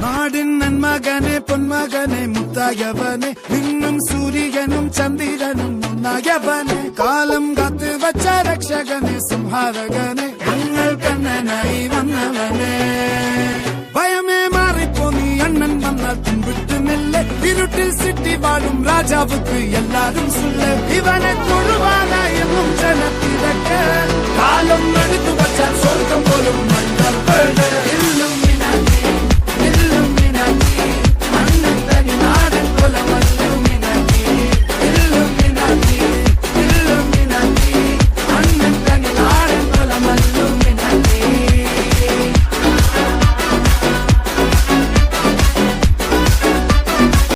നാടിൻ നന്മകനെ പൊന്മകനെ മുത്തായവനെ നിന്നും സൂര്യനും ചന്ദ്രനും ഒന്നായവനെ കാലം കാത്ത് വച്ച രക്ഷകനെ സംഹാരകനെ ഞങ്ങൾ കണ്ണനായി വന്നവനെ ഭയമേ മാറിപ്പോ നീ അണ്ണൻ വന്നാൽ പിൻവിട്ട് നെല്ല് ഇരുട്ടിൽ സിറ്റി വാഴും രാജാവുക്ക് എല്ലാരും സുല്ല് ഇവനെ തൊഴുവാനായെന്നും ജനത്തിരക്ക് കാലം എടുത്തു വച്ചാൽ സ്വർഗം പോലും മണ്ണ ഇല്ലും